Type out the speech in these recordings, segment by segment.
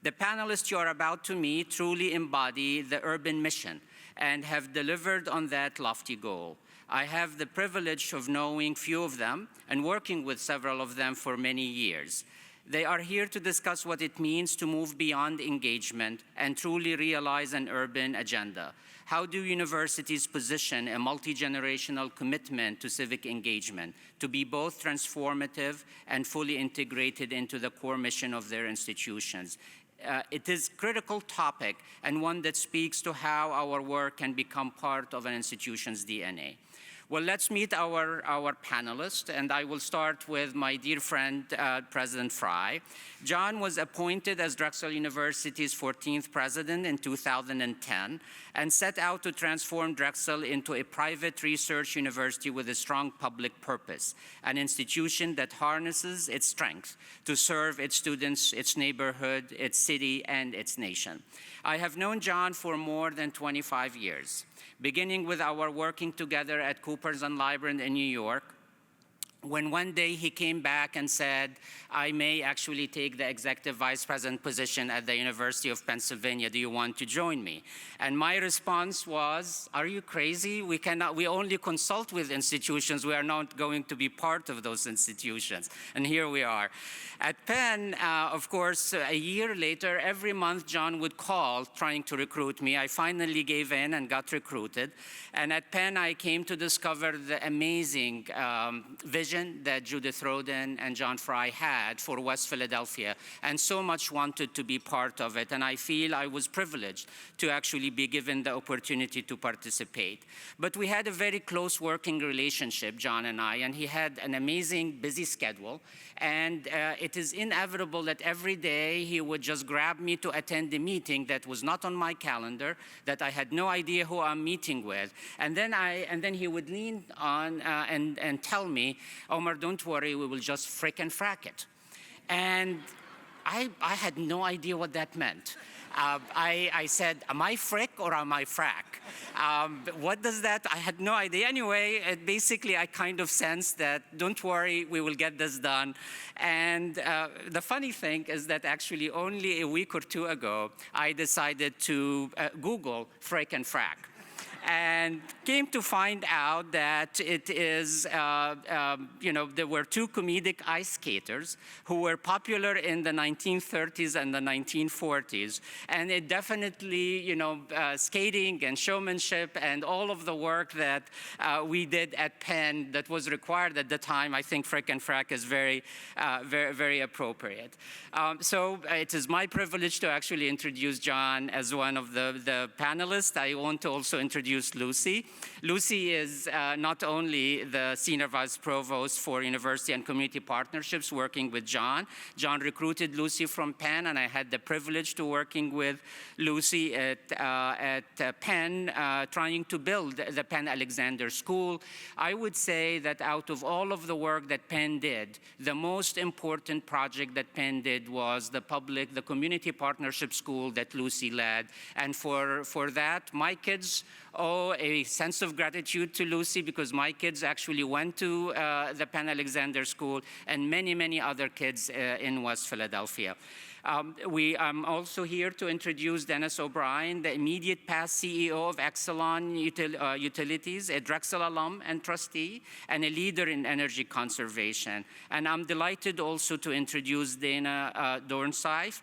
The panelists you are about to meet truly embody the urban mission and have delivered on that lofty goal. I have the privilege of knowing few of them and working with several of them for many years. They are here to discuss what it means to move beyond engagement and truly realize an urban agenda. How do universities position a multi-generational commitment to civic engagement to be both transformative and fully integrated into the core mission of their institutions? It is a critical topic and one that speaks to how our work can become part of an institution's DNA. Well, let's meet our panelists, and I will start with my dear friend, President Fry. John was appointed as Drexel University's 14th president in 2010 and set out to transform Drexel into a private research university with a strong public purpose, an institution that harnesses its strength to serve its students, its neighborhood, its city, and its nation. I have known John for more than 25 years. Beginning with our working together at Cooper's and Library in New York, when one day he came back and said, I may actually take the executive vice president position at the University of Pennsylvania. Do you want to join me? And my response was, are you crazy? We only consult with institutions. We are not going to be part of those institutions. And here we are. At Penn, of course, a year later, every month John would call trying to recruit me. I finally gave in and got recruited. And at Penn, I came to discover the amazing vision that Judith Rodin and John Fry had for West Philadelphia, and so much wanted to be part of it. And I feel I was privileged to actually be given the opportunity to participate. But we had a very close working relationship, John and I, and he had an amazing busy schedule. And it is inevitable that every day he would just grab me to attend a meeting that was not on my calendar, that I had no idea who I'm meeting with. And then he would lean on and tell me, Omar, don't worry, we will just frick and frack it. And I had no idea what that meant. I said, am I frick or am I frack? What does that? I had no idea. Anyway, basically, I kind of sensed that, don't worry, we will get this done. And the funny thing is that actually only a week or two ago, I decided to Google frick and frack. And came to find out that it is, there were two comedic ice skaters who were popular in the 1930s and the 1940s. And it definitely, skating and showmanship and all of the work that we did at Penn that was required at the time, I think frick and frack is very, very appropriate. So it is my privilege to actually introduce John as one of the panelists. I want to also introduce Lucy. Lucy is not only the Senior Vice Provost for University and Community Partnerships working with John. John recruited Lucy from Penn, and I had the privilege to working with Lucy at Penn, trying to build the Penn Alexander School. I would say that out of all of the work that Penn did, the most important project that Penn did was the community partnership school that Lucy led. And for that, my kids owe a sense of gratitude to Lucy, because my kids actually went to the Penn Alexander School, and many, many other kids in West Philadelphia. I'm also here to introduce Denis O'Brien, the immediate past CEO of Exelon Utilities, a Drexel alum and trustee, and a leader in energy conservation. And I'm delighted also to introduce Dana Dornsife.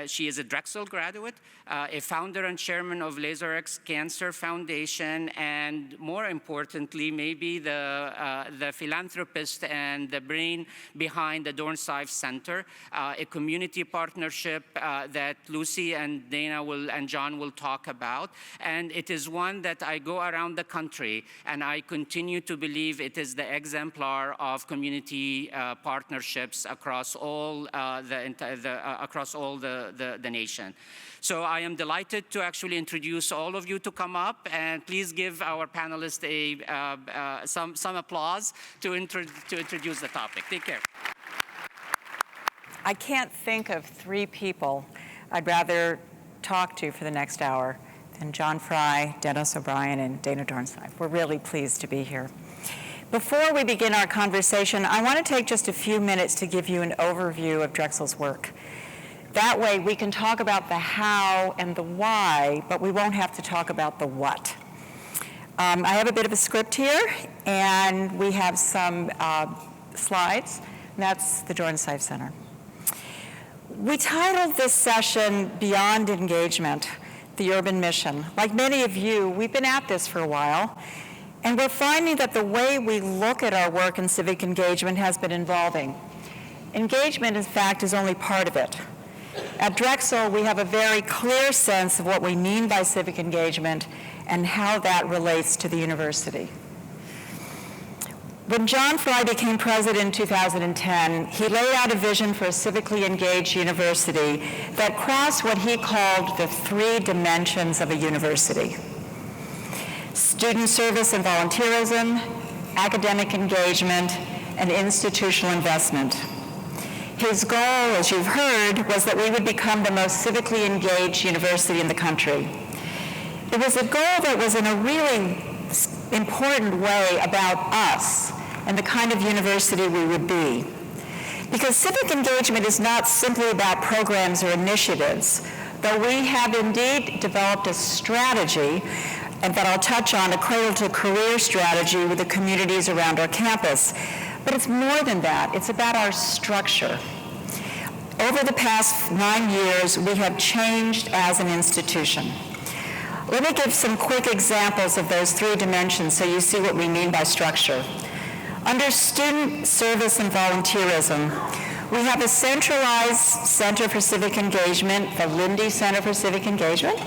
She is a Drexel graduate, a founder and chairman of Lazarex Cancer Foundation, and more importantly, maybe the philanthropist and the brain behind the Dornsife Center, a community partnership that Lucy and Dana and John will talk about. And it is one that I go around the country, and I continue to believe it is the exemplar of community partnerships across all the nation. So I am delighted to actually introduce all of you to come up, and please give our panelists some applause to introduce the topic. Take care. I can't think of three people I'd rather talk to for the next hour than John Fry, Denis O'Brien, and Dana Dornsife. We're really pleased to be here. Before we begin our conversation, I want to take just a few minutes to give you an overview of Drexel's work. That way we can talk about the how and the why, but we won't have to talk about the what. I have a bit of a script here, and we have some slides, and that's the Dornsife Center. We titled this session Beyond Engagement, the Urban Mission. Like many of you, we've been at this for a while, and we're finding that the way we look at our work in civic engagement has been evolving. Engagement, in fact, is only part of it. At Drexel, we have a very clear sense of what we mean by civic engagement and how that relates to the university. When John Fry became president in 2010, he laid out a vision for a civically engaged university that crossed what he called the 3 dimensions of a university: student service and volunteerism, academic engagement, and institutional investment. His goal, as you've heard, was that we would become the most civically engaged university in the country. It was a goal that was in a really important way about us and the kind of university we would be. Because civic engagement is not simply about programs or initiatives, though we have indeed developed a strategy, and that I'll touch on, a cradle-to-career strategy with the communities around our campus. But it's more than that. It's about our structure. Over the past 9 years, we have changed as an institution. Let me give some quick examples of those 3 dimensions so you see what we mean by structure. Under student service and volunteerism, we have a centralized Center for Civic Engagement, the Lindy Center for Civic Engagement.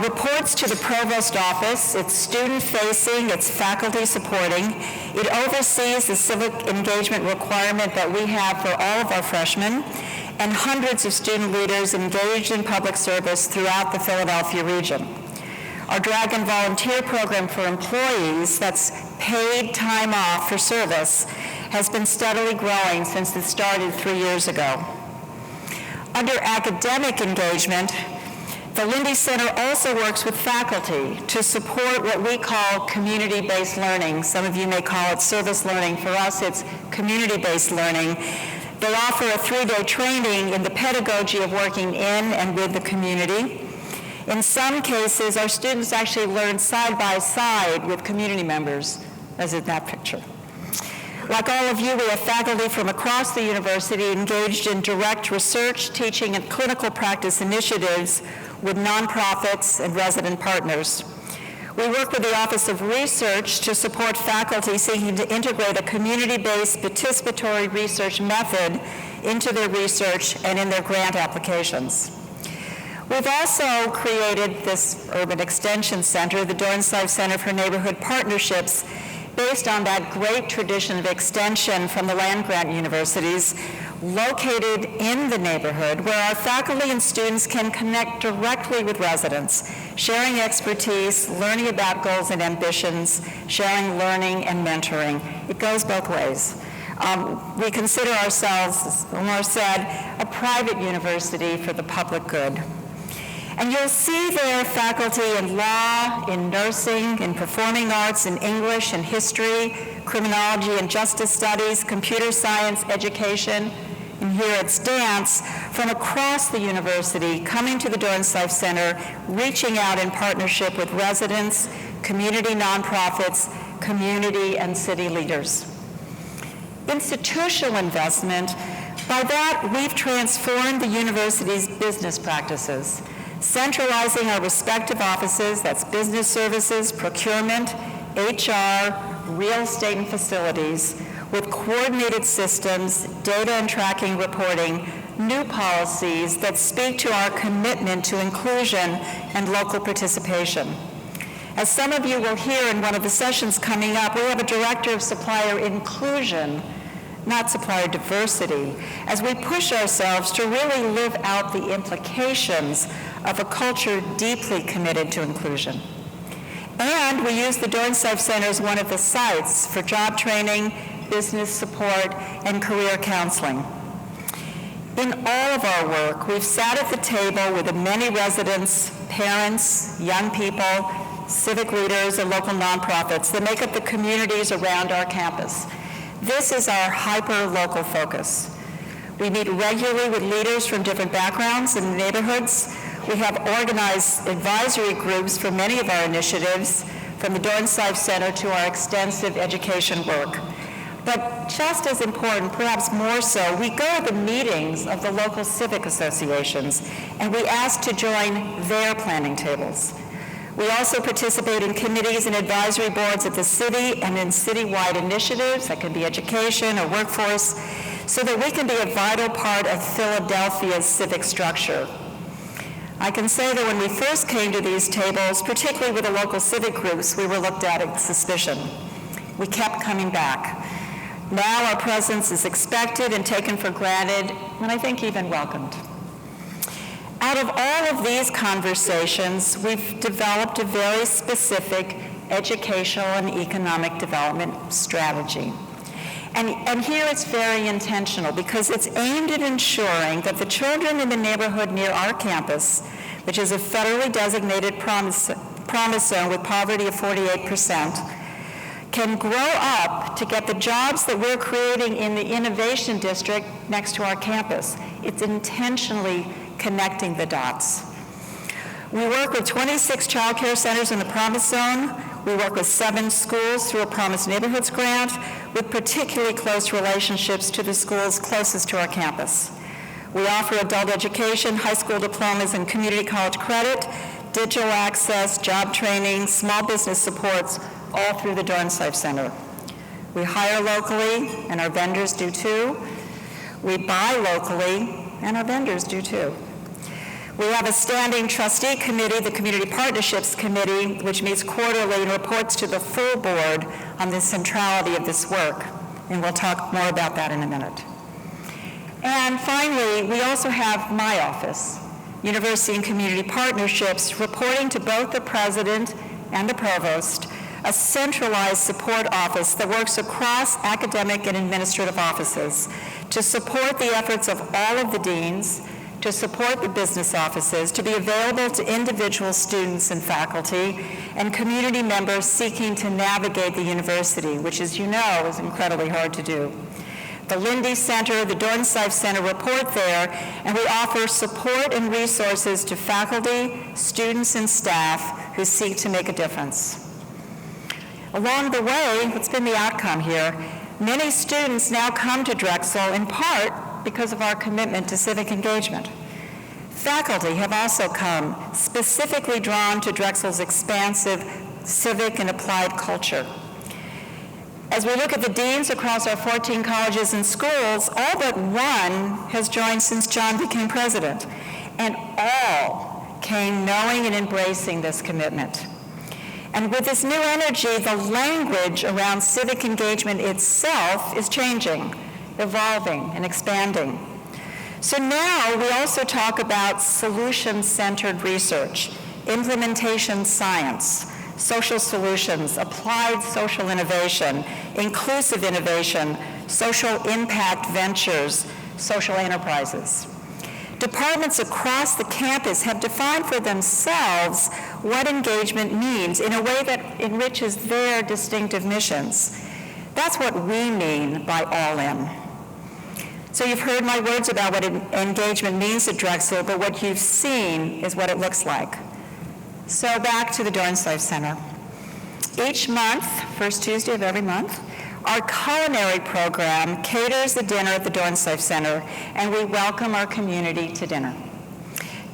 Reports to the Provost office. It's student-facing, it's faculty-supporting. It oversees the civic engagement requirement that we have for all of our freshmen, and hundreds of student leaders engaged in public service throughout the Philadelphia region. Our Dragon Volunteer Program for employees, that's paid time off for service, has been steadily growing since it started 3 years ago. Under academic engagement, the Lindy Center also works with faculty to support what we call community-based learning. Some of you may call it service learning. For us, it's community-based learning. They offer a 3-day training in the pedagogy of working in and with the community. In some cases, our students actually learn side by side with community members, as in that picture. Like all of you, we have faculty from across the university engaged in direct research, teaching, and clinical practice initiatives with nonprofits and resident partners. We work with the Office of Research to support faculty seeking to integrate a community-based participatory research method into their research and in their grant applications. We've also created this Urban Extension Center, the Dornsife Center for Neighborhood Partnerships, based on that great tradition of extension from the land-grant universities, located in the neighborhood, where our faculty and students can connect directly with residents, sharing expertise, learning about goals and ambitions, sharing learning and mentoring. It goes both ways. We consider ourselves, as Omar said, a private university for the public good. And you'll see there faculty in law, in nursing, in performing arts, in English, in history, criminology and justice studies, computer science, education, and here it's dance, from across the university, coming to the Dornsife Center, reaching out in partnership with residents, community nonprofits, community and city leaders. Institutional investment, by that we've transformed the university's business practices, centralizing our respective offices, that's business services, procurement, HR, real estate and facilities, with coordinated systems, data and tracking reporting, new policies that speak to our commitment to inclusion and local participation. As some of you will hear in one of the sessions coming up, we have a director of supplier inclusion, not supplier diversity, as we push ourselves to really live out the implications of a culture deeply committed to inclusion. And we use the Dornsife Center as one of the sites for job training, business support, and career counseling. In all of our work, we've sat at the table with the many residents, parents, young people, civic leaders, and local nonprofits that make up the communities around our campus. This is our hyper-local focus. We meet regularly with leaders from different backgrounds and neighborhoods. We have organized advisory groups for many of our initiatives, from the Dornsife Center to our extensive education work. But just as important, perhaps more so, we go to the meetings of the local civic associations, and we ask to join their planning tables. We also participate in committees and advisory boards at the city and in citywide initiatives, that can be education or workforce, so that we can be a vital part of Philadelphia's civic structure. I can say that when we first came to these tables, particularly with the local civic groups, we were looked at with suspicion. We kept coming back. Now our presence is expected and taken for granted, and I think even welcomed. Out of all of these conversations, we've developed a very specific educational and economic development strategy. And here it's very intentional because it's aimed at ensuring that the children in the neighborhood near our campus, which is a federally designated promise zone with poverty of 48%, can grow up to get the jobs that we're creating in the innovation district next to our campus. It's intentionally connecting the dots. We work with 26 child care centers in the Promise Zone. We work with 7 schools through a Promise Neighborhoods grant, with particularly close relationships to the schools closest to our campus. We offer adult education, high school diplomas, and community college credit, digital access, job training, small business supports, all through the Dornsife Center. We hire locally, and our vendors do too. We buy locally, and our vendors do too. We have a standing trustee committee, the Community Partnerships Committee, which meets quarterly and reports to the full board on the centrality of this work. And we'll talk more about that in a minute. And finally, we also have my office, University and Community Partnerships, reporting to both the president and the provost, a centralized support office that works across academic and administrative offices to support the efforts of all of the deans, to support the business offices, to be available to individual students and faculty, and community members seeking to navigate the university, which, as you know, is incredibly hard to do. The Lindy Center, the Dornsife Center report there, and we offer support and resources to faculty, students, and staff who seek to make a difference. Along the way, what's been the outcome here? Many students now come to Drexel in part because of our commitment to civic engagement. Faculty have also come, specifically drawn to Drexel's expansive civic and applied culture. As we look at the deans across our 14 colleges and schools, all but one has joined since John became president, and all came knowing and embracing this commitment. And with this new energy, the language around civic engagement itself is changing, evolving, and expanding. So now we also talk about solution-centered research, implementation science, social solutions, applied social innovation, inclusive innovation, social impact ventures, social enterprises. Departments across the campus have defined for themselves what engagement means in a way that enriches their distinctive missions. That's what we mean by all in. So you've heard my words about what engagement means at Drexel, but what you've seen is what it looks like. So back to the Dornsife Center. Each month, first Tuesday of every month, our culinary program caters the dinner at the Dornsife Center, and we welcome our community to dinner.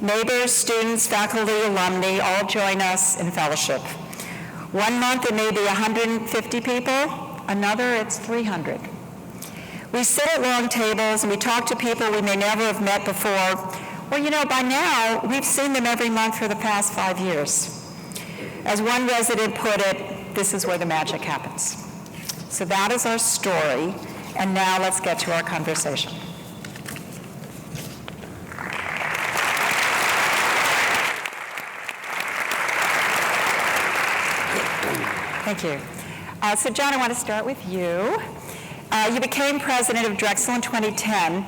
Neighbors, students, faculty, alumni all join us in fellowship. One month it may be 150 people, another it's 300. We sit at long tables and we talk to people we may never have met before. Well, you know, by now, we've seen them every month for the past 5 years. As one resident put it, this is where the magic happens. So that is our story, and now let's get to our conversation. Thank you. So John, I want to start with you. You became president of Drexel in 2010,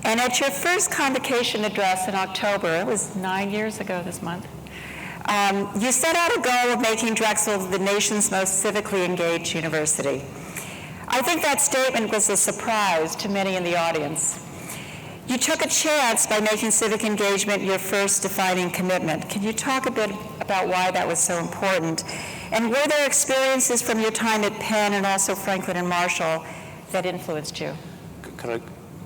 and at your first convocation address in October, it was 9 years ago this month, you set out a goal of making Drexel the nation's most civically engaged university. I think that statement was a surprise to many in the audience. You took a chance by making civic engagement your first defining commitment. Can you talk a bit about why that was so important? And were there experiences from your time at Penn and also Franklin and Marshall that influenced you? Can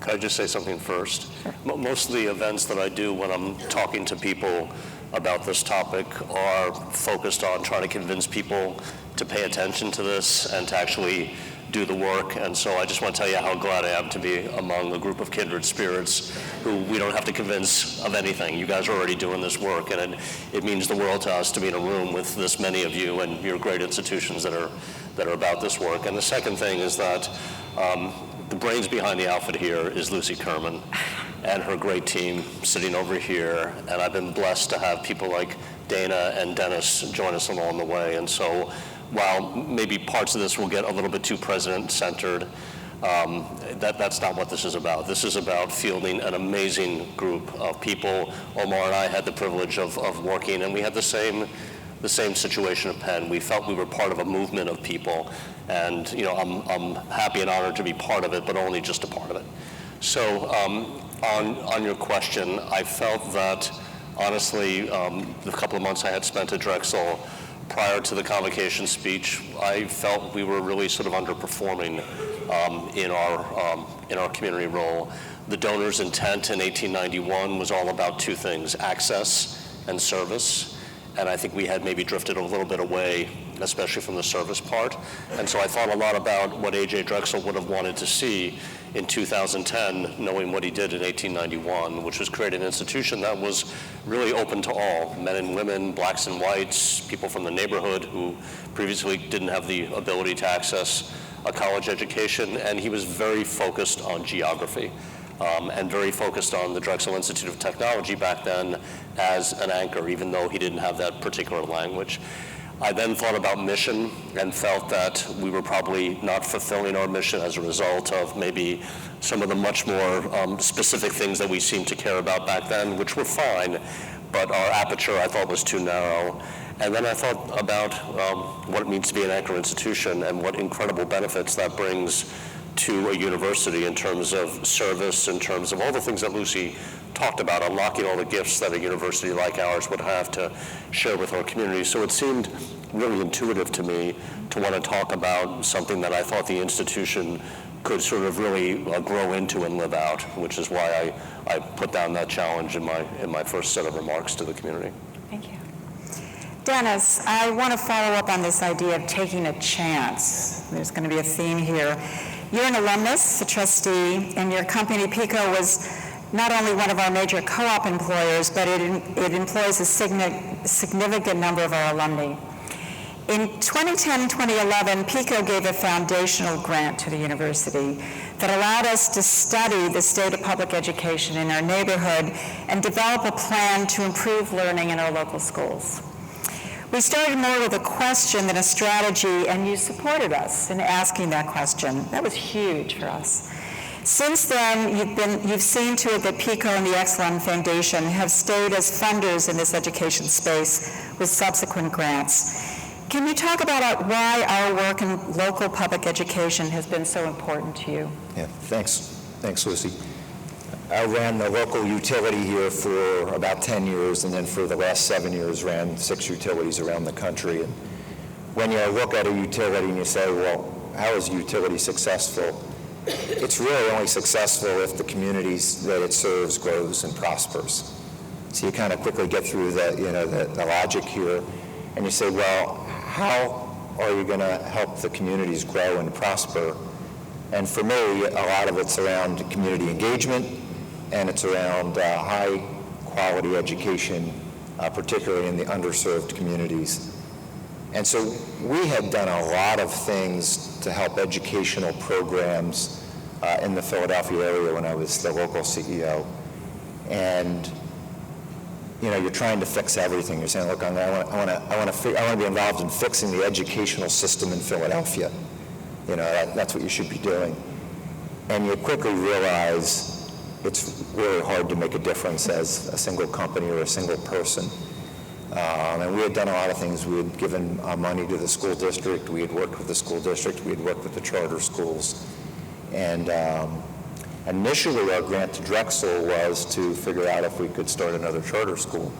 I just say something first? Sure. Most of the events that I do when I'm talking to people about this topic are focused on trying to convince people to pay attention to this and to actually do the work. And so I just want to tell you how glad I am to be among a group of kindred spirits who we don't have to convince of anything. You guys are already doing this work, and it means the world to us to be in a room with this many of you and your great institutions that are about this work. And the second thing is that the brains behind the outfit here is Lucy Kerman and her great team sitting over here. And I've been blessed to have people like Dana and Denis join us along the way. And so while maybe parts of this will get a little bit too president-centered, that's not what this is about. This is about fielding an amazing group of people. Omar and I had the privilege of working, and we had the same situation at Penn. We felt we were part of a movement of people, and I'm happy and honored to be part of it, but only just a part of it. So on your question, I felt that honestly, the couple of months I had spent at Drexel prior to the convocation speech, I felt we were really sort of underperforming in our community role. The donor's intent in 1891 was all about two things: access and service. And I think we had maybe drifted a little bit away, especially from the service part. And so I thought a lot about what A.J. Drexel would have wanted to see in 2010, knowing what he did in 1891, which was create an institution that was really open to all, men and women, blacks and whites, people from the neighborhood who previously didn't have the ability to access a college education. And he was very focused on geography. And very focused on the Drexel Institute of Technology back then as an anchor, even though he didn't have that particular language. I then thought about mission and felt that we were probably not fulfilling our mission as a result of maybe some of the much more specific things that we seemed to care about back then, which were fine, but our aperture I thought was too narrow. And then I thought about what it means to be an anchor institution and what incredible benefits that brings to a university in terms of service, in terms of all the things that Lucy talked about, unlocking all the gifts that a university like ours would have to share with our community. So it seemed really intuitive to me to want to talk about something that I thought the institution could sort of really grow into and live out, which is why I put down that challenge in my first set of remarks to the community. Thank you. Denis, I want to follow up on this idea of taking a chance. There's going to be a theme here. You're an alumnus, a trustee, and your company, PECO, was not only one of our major co-op employers, but it employs a significant number of our alumni. In 2010 and 2011, PECO gave a foundational grant to the university that allowed us to study the state of public education in our neighborhood and develop a plan to improve learning in our local schools. We started more with a question than a strategy, and you supported us in asking that question. That was huge for us. Since then, you've seen to it that PECO and the Exelon Foundation have stayed as funders in this education space with subsequent grants. Can you talk about why our work in local public education has been so important to you? Yeah, thanks. Thanks, Lucy. I ran the local utility here for about 10 years, and then for the last 7 years ran 6 utilities around the country. And when you look at a utility and you say, well, how is a utility successful? It's really only successful if the communities that it serves grows and prospers. So you kind of quickly get through the logic here, and you say, well, how are you going to help the communities grow and prosper? And for me, a lot of it's around community engagement, and it's around high quality education, particularly in the underserved communities. And so we had done a lot of things to help educational programs in the Philadelphia area when I was the local CEO. And you're trying to fix everything. You're saying, look, I want to be involved in fixing the educational system in Philadelphia. That's what you should be doing. And you quickly realize it's really hard to make a difference as a single company or a single person. And we had done a lot of things. We had given money to the school district. We had worked with the school district. We had worked with the charter schools. And Initially, our grant to Drexel was to figure out if we could start another charter school.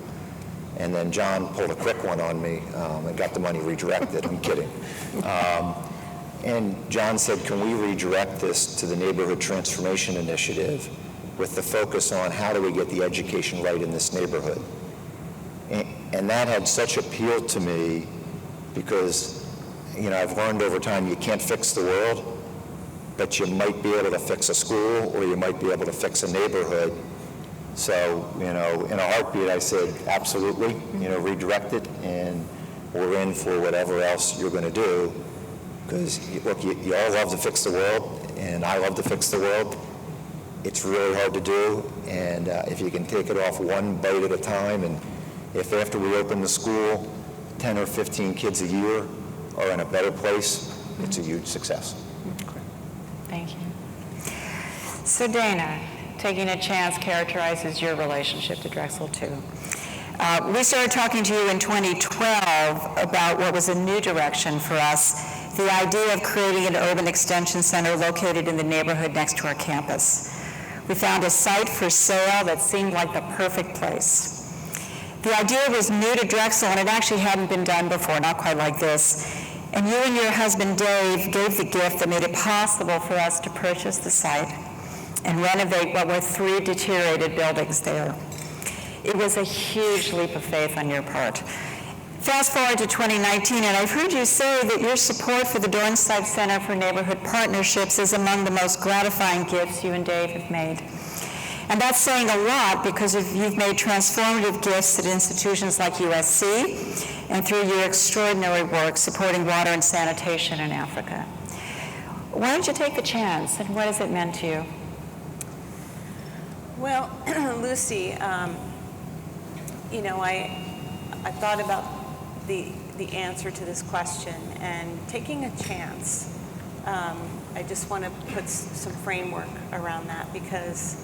And then John pulled a quick one on me and got the money redirected. I'm kidding. And John said, can we redirect this to the Neighborhood Transformation Initiative with the focus on how do we get the education right in this neighborhood? And that had such appeal to me because, you know, I've learned over time you can't fix the world, but you might be able to fix a school or you might be able to fix a neighborhood. So, you know, in a heartbeat, I said, absolutely, you know, redirect it, and we're in for whatever else you're going to do. Because, look, you all love to fix the world, and I love to fix the world. It's really hard to do, and if you can take it off one bite at a time, and if after we open the school, 10 or 15 kids a year are in a better place, it's a huge success. Thank you. So Dana, taking a chance characterizes your relationship to Drexel too. We started talking to you in 2012 about what was a new direction for us, the idea of creating an urban extension center located in the neighborhood next to our campus. We found a site for sale that seemed like the perfect place. The idea was new to Drexel, and it actually hadn't been done before, not quite like this. And you and your husband Dave gave the gift that made it possible for us to purchase the site and renovate what were 3 deteriorated buildings there. It was a huge leap of faith on your part. Fast forward to 2019, and I've heard you say that your support for the Dornsife Center for Neighborhood Partnerships is among the most gratifying gifts you and Dave have made. And that's saying a lot because you've made transformative gifts at institutions like USC and through your extraordinary work supporting water and sanitation in Africa. Why don't you take the chance, and what has it meant to you? Well, Lucy, you know, I thought about the answer to this question, and taking a chance, I just want to put some framework around that, because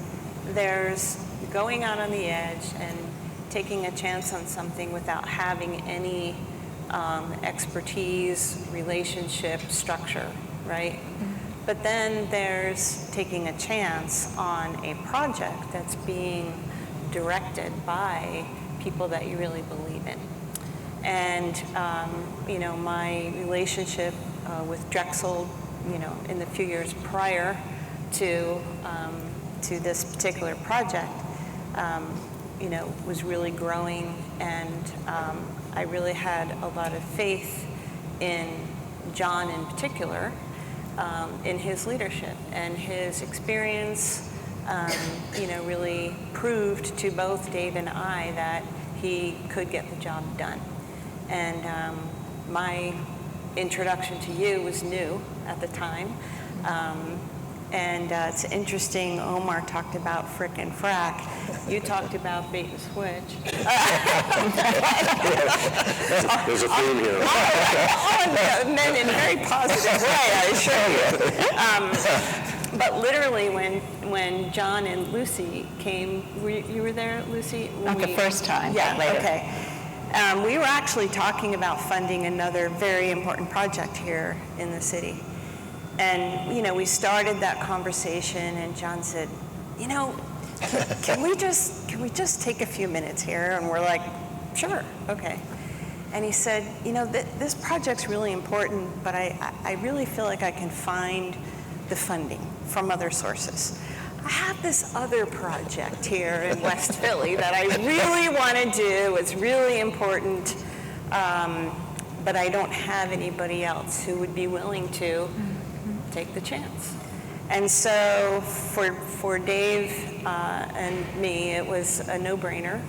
there's going out on the edge and taking a chance on something without having any expertise, relationship, structure, right? But then there's taking a chance on a project that's being directed by people that you really believe in. And, you know, my relationship with Drexel, you know, in the few years prior to this particular project, you know, was really growing, and I really had a lot of faith in John in particular, in his leadership and his experience. You know, really proved to both Dave and I that he could get the job done. And my introduction to you was new at the time. And it's interesting, Omar talked about frick and frack. You talked about bait and switch. There's a theme here. All men in a very positive way, I assure you. But literally, when John and Lucy came, you were there, Lucy? Not the first time, yeah, but later. Okay. We were actually talking about funding another very important project here in the city. And, you know, we started that conversation, and John said, you know, can we just take a few minutes here? And we're like, sure, okay. And he said, you know, this project's really important, but I really feel like I can find the funding from other sources. I have this other project here in West Philly that I really want to do. It's really important, but I don't have anybody else who would be willing to take the chance. And so for Dave and me, it was a no-brainer.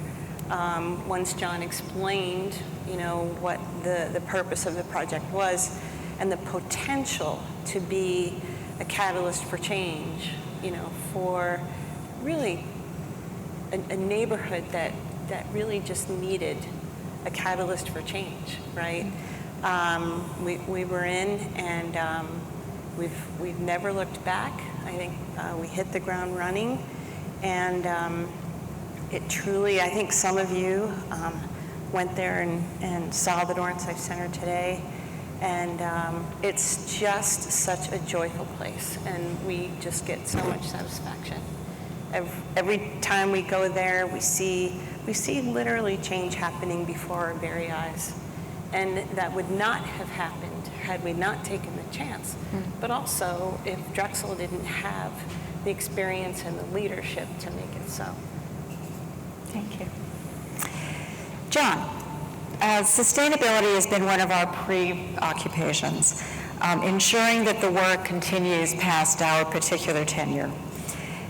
Once John explained, you know, what the purpose of the project was and the potential to be a catalyst for change, you know, for really a neighborhood that really just needed a catalyst for change, right? We were in, and we've never looked back. I think we hit the ground running, and it truly, I think some of you went there and saw the Dornsife Center today, And it's just such a joyful place, and we just get so much satisfaction. Every time we go there, we see literally change happening before our very eyes. And that would not have happened had we not taken the chance. But also, if Drexel didn't have the experience and the leadership to make it so. Thank you. John, sustainability has been one of our preoccupations, ensuring that the work continues past our particular tenure.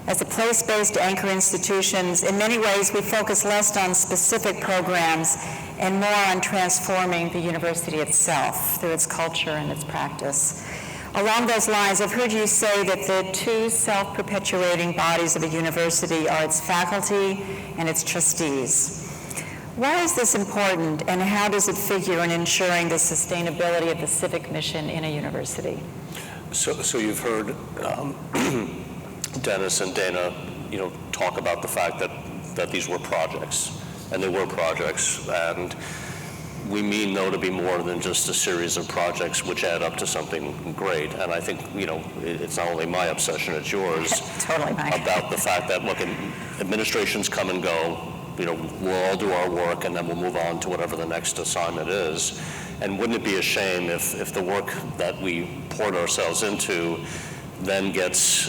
As a place-based anchor institutions, in many ways we focus less on specific programs and more on transforming the university itself through its culture and its practice. Along those lines, I've heard you say that the two self-perpetuating bodies of a university are its faculty and its trustees. Why is this important, and how does it figure in ensuring the sustainability of the civic mission in a university? So you've heard Denis and Dana, talk about the fact that these were projects, and they were projects, and we mean, though, to be more than just a series of projects which add up to something great. And I think, it's not only my obsession, it's yours. Totally mine. About the fact that, look, administrations come and go. We'll all do our work, and then we'll move on to whatever the next assignment is. And wouldn't it be a shame if the work that we poured ourselves into then gets,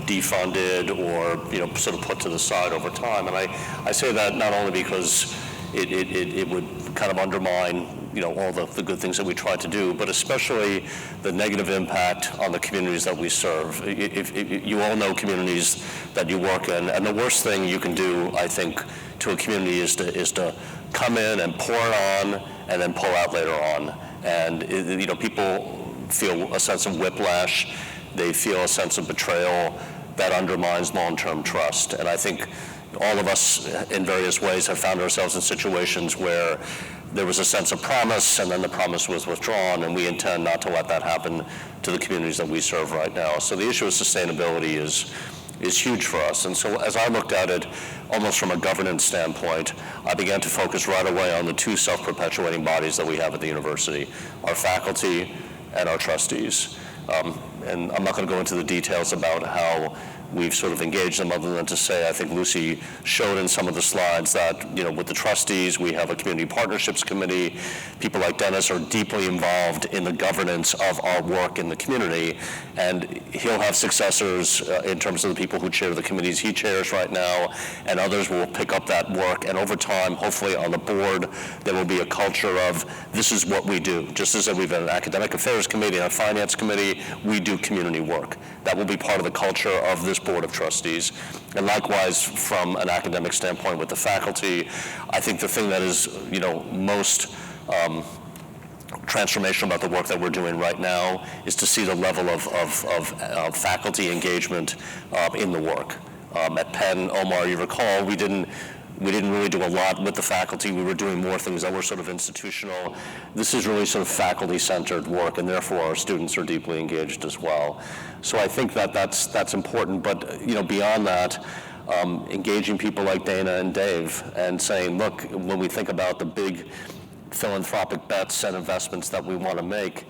defunded or, sort of put to the side over time? And I say that not only because it would kind of undermine, all the good things that we try to do, but especially the negative impact on the communities that we serve. If you all know communities that you work in, and the worst thing you can do, I think, to a community is to come in and pour it on and then pull out later on. And people feel a sense of whiplash. They feel a sense of betrayal that undermines long-term trust. And I think all of us in various ways have found ourselves in situations where there was a sense of promise, and then the promise was withdrawn, and we intend not to let that happen to the communities that we serve right now. So the issue of sustainability is huge for us. And so as I looked at it, almost from a governance standpoint, I began to focus right away on the two self-perpetuating bodies that we have at the university, our faculty and our trustees. And I'm not going to go into the details about how we've sort of engaged them, other than to say I think Lucy showed in some of the slides that, with the trustees, we have a community partnerships committee. People like Denis are deeply involved in the governance of our work in the community, and he'll have successors in terms of the people who chair the committees he chairs right now, and others will pick up that work. And over time, hopefully on the board, there will be a culture of this is what we do. Just as we've had an academic affairs committee and a finance committee, we do community work. That will be part of the culture of this board of trustees. And likewise, from an academic standpoint with the faculty, I think the thing that is, most transformational about the work that we're doing right now is to see the level of faculty engagement in the work. At Penn, Omar, you recall, we didn't really do a lot with the faculty. We were doing more things that were sort of institutional. This is really sort of faculty-centered work, and therefore our students are deeply engaged as well. So I think that's important. But beyond that, engaging people like Dana and Dave and saying, look, when we think about the big philanthropic bets and investments that we want to make,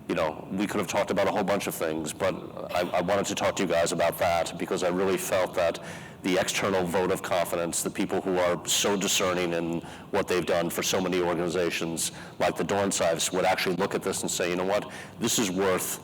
we could have talked about a whole bunch of things, but I wanted to talk to you guys about that because I really felt that the external vote of confidence, the people who are so discerning in what they've done for so many organizations, like the Dornsifes, would actually look at this and say, what, this is worth,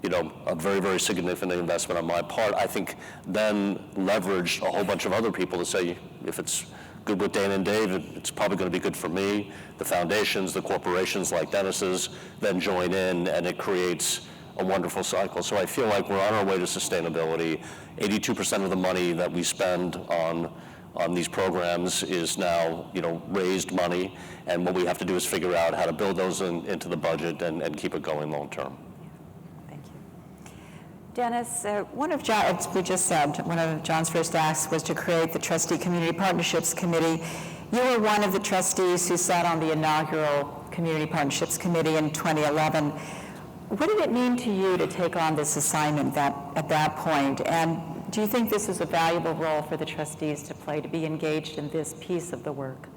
a very, very significant investment on my part. I think then leverage a whole bunch of other people to say, if it's good with Dana and Dave, it's probably going to be good for me. The foundations, the corporations like Denis's then join in, and it creates a wonderful cycle. So I feel like we're on our way to sustainability. 82% of the money that we spend on these programs is now, raised money, and what we have to do is figure out how to build those into the budget and keep it going long term. Thank you. Denis, one of John's first acts was to create the Trustee Community Partnerships Committee. You were one of the trustees who sat on the inaugural Community Partnerships Committee in 2011. What did it mean to you to take on this assignment at that point? And do you think this is a valuable role for the trustees to play, to be engaged in this piece of the work?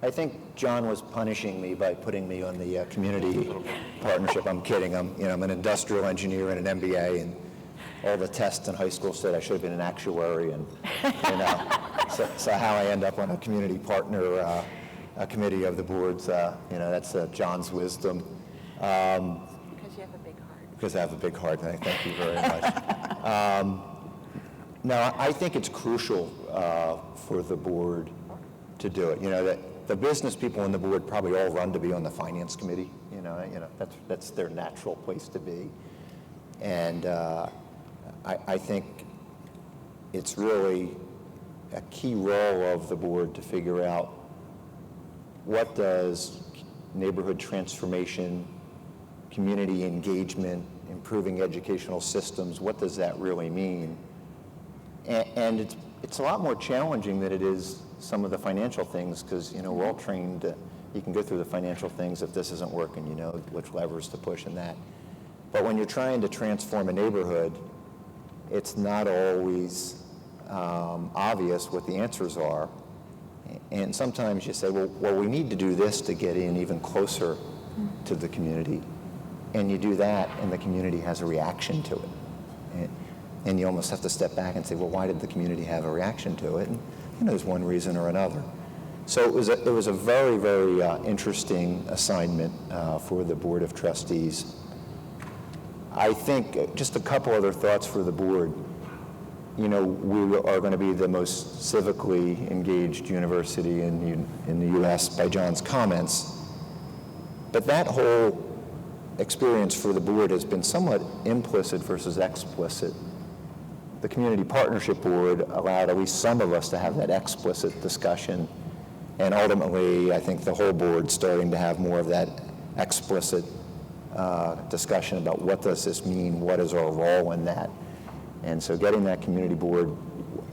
I think John was punishing me by putting me on the community partnership. I'm kidding. I'm an industrial engineer and an MBA, and all the tests in high school said I should have been an actuary, and so how I end up on a community partner a committee of the boards, that's John's wisdom. Because you have a big heart. Because I have a big heart. Thank you very much. No, I think it's crucial for the board to do it. That the business people on the board probably all run to be on the finance committee. That's their natural place to be, and I think it's really a key role of the board to figure out what does neighborhood transformation, community engagement, improving educational systems, what does that really mean? And it's a lot more challenging than it is some of the financial things, because we're all trained, you can go through the financial things. If this isn't working, you know which levers to push and that. But when you're trying to transform a neighborhood, it's not always obvious what the answers are. And sometimes you say, well, we need to do this to get in even closer to the community. And you do that, and the community has a reaction to it. And you almost have to step back and say, well, why did the community have a reaction to it? And there's one reason or another. So it was a very, very interesting assignment for the Board of Trustees. I think just a couple other thoughts for the board. We are going to be the most civically engaged university in the U.S. by John's comments. But that whole experience for the board has been somewhat implicit versus explicit. The Community Partnership Board allowed at least some of us to have that explicit discussion, and ultimately I think the whole board starting to have more of that explicit discussion about what does this mean, what is our role in that. And so getting that community board,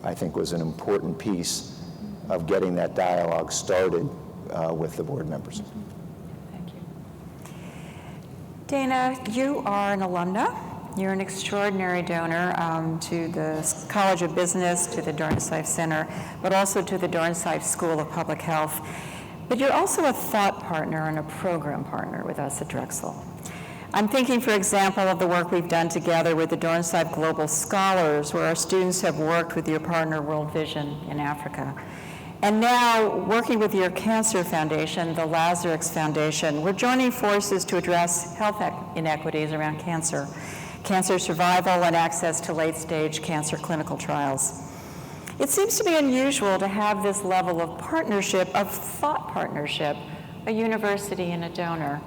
I think, was an important piece of getting that dialogue started with the board members. Thank you. Dana, you are an alumna. You're an extraordinary donor to the College of Business, to the Dornsife Center, but also to the Dornsife School of Public Health. But you're also a thought partner and a program partner with us at Drexel. I'm thinking, for example, of the work we've done together with the Dornsife Global Scholars, where our students have worked with your partner World Vision in Africa. And now, working with your cancer foundation, the Lazarex Foundation, we're joining forces to address health inequities around cancer survival, and access to late-stage cancer clinical trials. It seems to be unusual to have this level of partnership, of thought partnership, a university and a donor.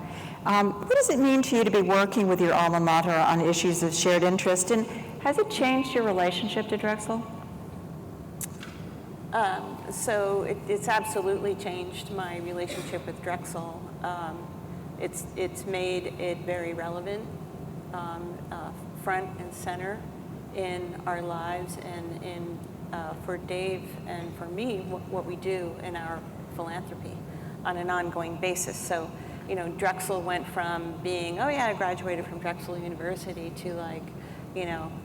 What does it mean to you to be working with your alma mater on issues of shared interest, and has it changed your relationship to Drexel? So it's absolutely changed my relationship with Drexel. It's made it very relevant, front and center in our lives, and for Dave and for me, what we do in our philanthropy on an ongoing basis. So, Drexel went from being, I graduated from Drexel University, to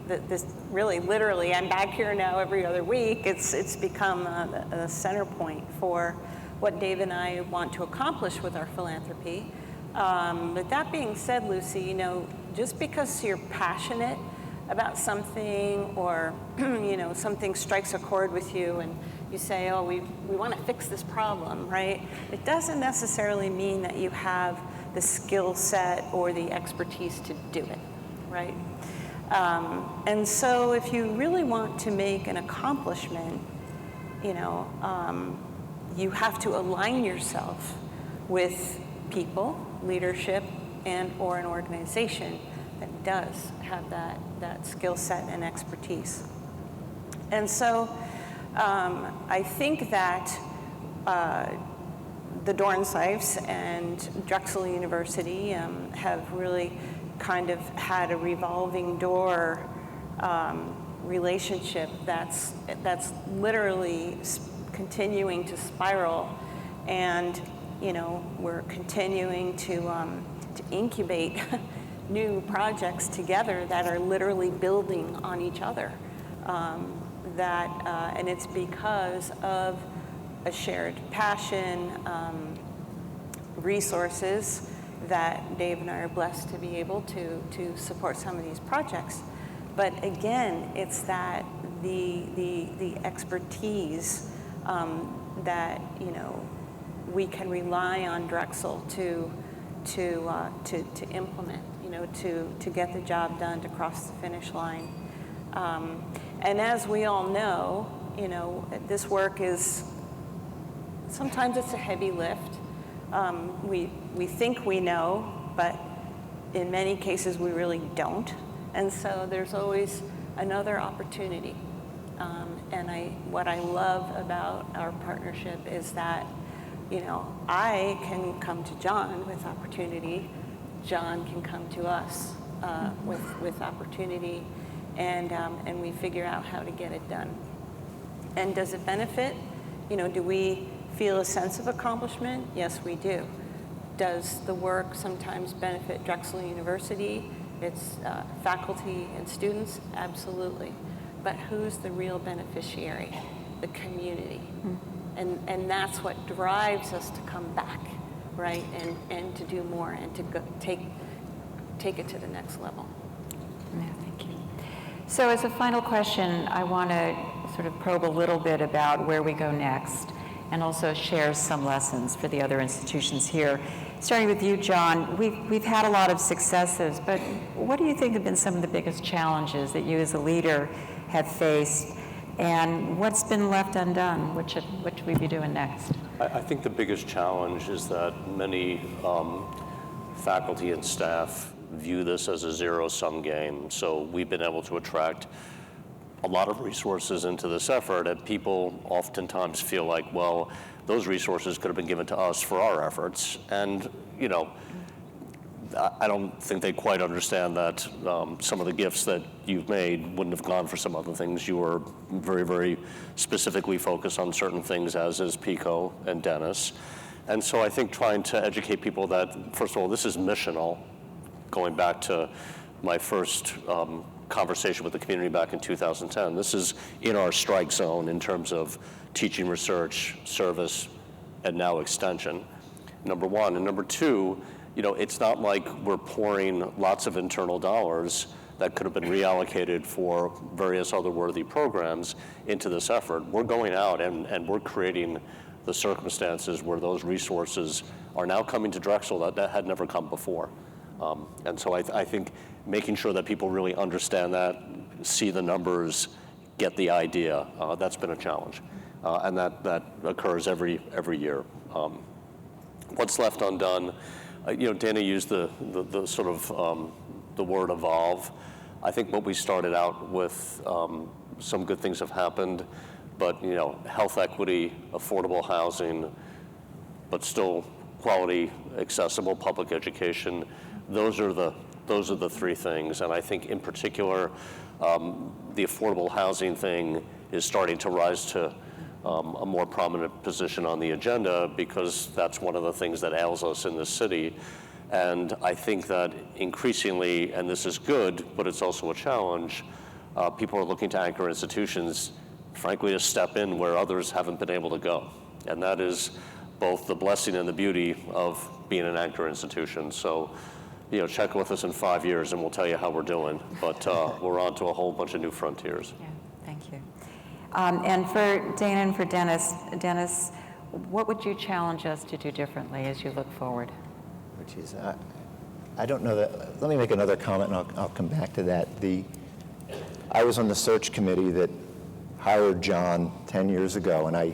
this really literally, I'm back here now every other week. It's become a center point for what Dave and I want to accomplish with our philanthropy. But that being said, Lucy, just because you're passionate about something, or something strikes a chord with you and you say, we want to fix this problem, right? It doesn't necessarily mean that you have the skill set or the expertise to do it, right? And so if you really want to make an accomplishment, you have to align yourself with people, leadership, and or an organization that does have that skill set and expertise. And so I think that the Dornsifes and Drexel University have really kind of had a revolving door relationship that's literally continuing to spiral, and we're continuing to incubate new projects together that are literally building on each other. And it's because of a shared passion, resources that Dave and I are blessed to be able to support some of these projects. But again, it's that the expertise that we can rely on Drexel to implement, to get the job done, to cross the finish line. And as we all know, this work is, sometimes it's a heavy lift. We think we know, but in many cases we really don't. And so there's always another opportunity. And what I love about our partnership is that, I can come to John with opportunity, John can come to us with opportunity, and we figure out how to get it done. And does it benefit? Do we feel a sense of accomplishment? Yes, we do. Does the work sometimes benefit Drexel University, its faculty and students? Absolutely. But who's the real beneficiary? The community. And that's what drives us to come back, right? And to do more and to take it to the next level. Yeah, thank you. So as a final question, I want to sort of probe a little bit about where we go next and also share some lessons for the other institutions here. Starting with you, John, we've had a lot of successes, but what do you think have been some of the biggest challenges that you as a leader have faced, and what's been left undone? What should we be doing next? I think the biggest challenge is that many faculty and staff view this as a zero-sum game. So we've been able to attract a lot of resources into this effort, and people oftentimes feel like, well, those resources could have been given to us for our efforts. And, I don't think they quite understand that some of the gifts that you've made wouldn't have gone for some other things. You were very, very specifically focused on certain things, as is PECO and Denis. And so I think trying to educate people that, first of all, this is missional, going back to my first conversation with the community back in 2010. This is in our strike zone in terms of teaching, research, service, and now extension, number one. And number two, it's not like we're pouring lots of internal dollars that could have been reallocated for various other worthy programs into this effort. We're going out and we're creating the circumstances where those resources are now coming to Drexel that had never come before. And so I think making sure that people really understand that, see the numbers, get the idea, that's been a challenge. And that occurs every year. What's left undone? Dana used the sort of the word evolve. I think what we started out with, some good things have happened, but health equity, affordable housing, but still quality, accessible public education. Those are the three things, and I think in particular, the affordable housing thing is starting to rise to a more prominent position on the agenda, because that's one of the things that ails us in this city. And I think that increasingly, and this is good, but it's also a challenge, people are looking to anchor institutions, frankly, to step in where others haven't been able to go. And that is both the blessing and the beauty of being an anchor institution. So, check with us in 5 years and we'll tell you how we're doing. But we're on to a whole bunch of new frontiers. Yeah, thank you. And for Dana and for Denis, what would you challenge us to do differently as you look forward? Which is, I don't know that, let me make another comment and I'll come back to that. I was on the search committee that hired John 10 years ago, and I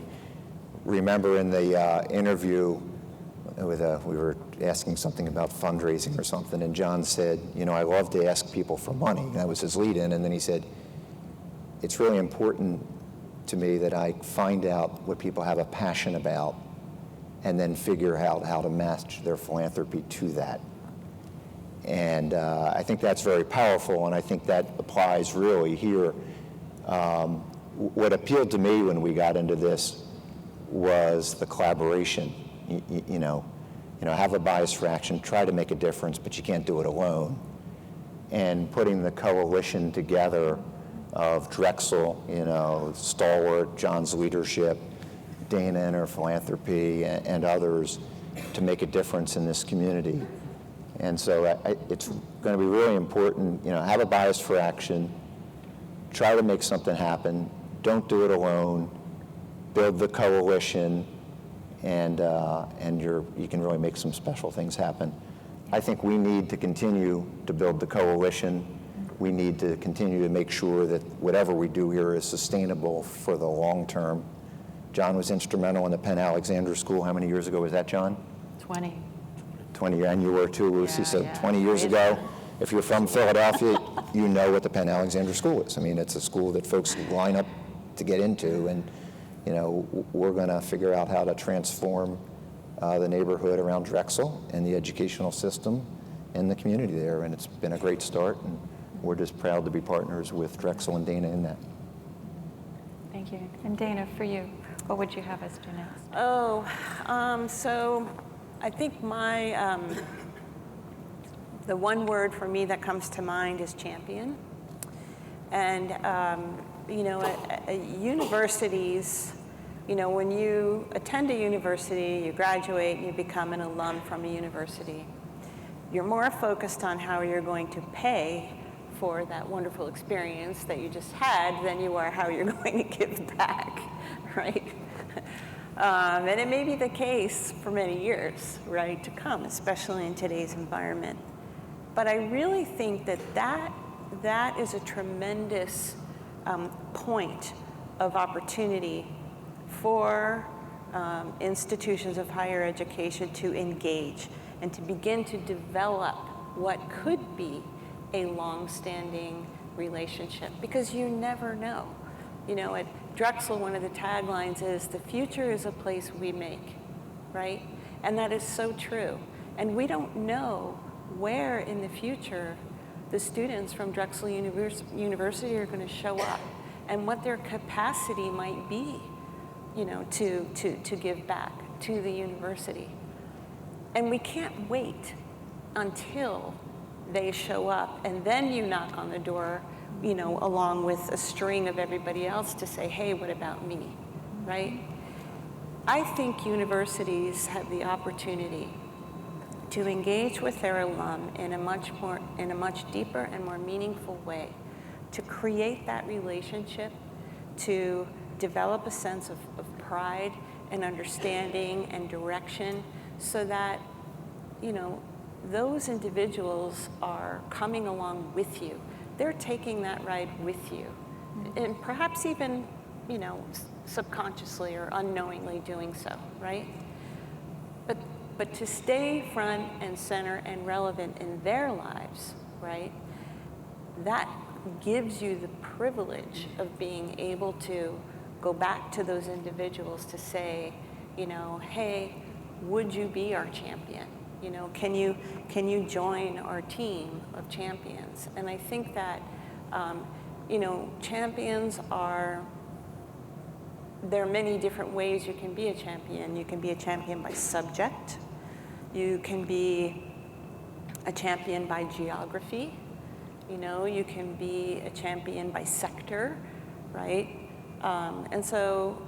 remember in the interview with we were asking something about fundraising or something, and John said, I love to ask people for money. That was his lead-in, and then he said, it's really important to me that I find out what people have a passion about and then figure out how to match their philanthropy to that. And I think that's very powerful, and I think that applies really here. What appealed to me when we got into this was the collaboration. Have a bias for action, try to make a difference, but you can't do it alone. And putting the coalition together of Drexel, stalwart, John's leadership, Dana and her philanthropy and others to make a difference in this community. And so it's going to be really important, have a bias for action, try to make something happen, don't do it alone, build the coalition, and you can really make some special things happen. I think we need to continue to build the coalition. We need to continue to make sure that whatever we do here is sustainable for the long term. John was instrumental in the Penn Alexander School. How many years ago was that, John? 20. 20, and you were too, Lucy. Yeah, So yeah. 20 years ago, if you're from Philadelphia, you know what the Penn Alexander School is. I mean, it's a school that folks line up to get into, and we're going to figure out how to transform the neighborhood around Drexel and the educational system and the community there. And it's been a great start, and we're just proud to be partners with Drexel and Dana in that. Thank you. And Dana, for you, what would you have us do next? So I think the one word for me that comes to mind is champion. And, universities, when you attend a university, you graduate, you become an alum from a university, you're more focused on how you're going to pay for that wonderful experience that you just had than you are how you're going to give back, right? And it may be the case for many years, right, to come, especially in today's environment. But I really think that is a tremendous point of opportunity for institutions of higher education to engage and to begin to develop what could be a long-standing relationship, because you never know. At Drexel, one of the taglines is, the future is a place we make, right? And that is so true. And we don't know where in the future the students from Drexel University are going to show up and what their capacity might be, to give back to the university. And we can't wait until they show up and then you knock on the door, along with a string of everybody else to say, hey, what about me, right? I think universities have the opportunity to engage with their alum in a much deeper and more meaningful way, to create that relationship, to develop a sense of pride and understanding and direction, so that, those individuals are coming along with you. They're taking that ride with you, and perhaps even, subconsciously or unknowingly doing so, right? But to stay front and center and relevant in their lives, right? That gives you the privilege of being able to go back to those individuals to say, hey, would you be our champion? Can you join our team of champions? And I think that, champions there are many different ways you can be a champion. You can be a champion by subject. You can be a champion by geography. You can be a champion by sector, right? And so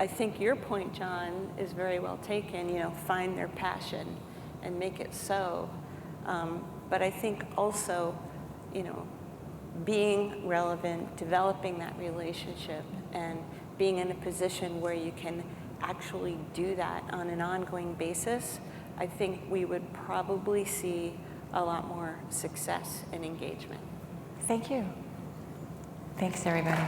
I think your point, John, is very well taken. Find their passion and make it so. But I think also, being relevant, developing that relationship, and being in a position where you can actually do that on an ongoing basis, I think we would probably see a lot more success and engagement. Thank you. Thanks, everybody.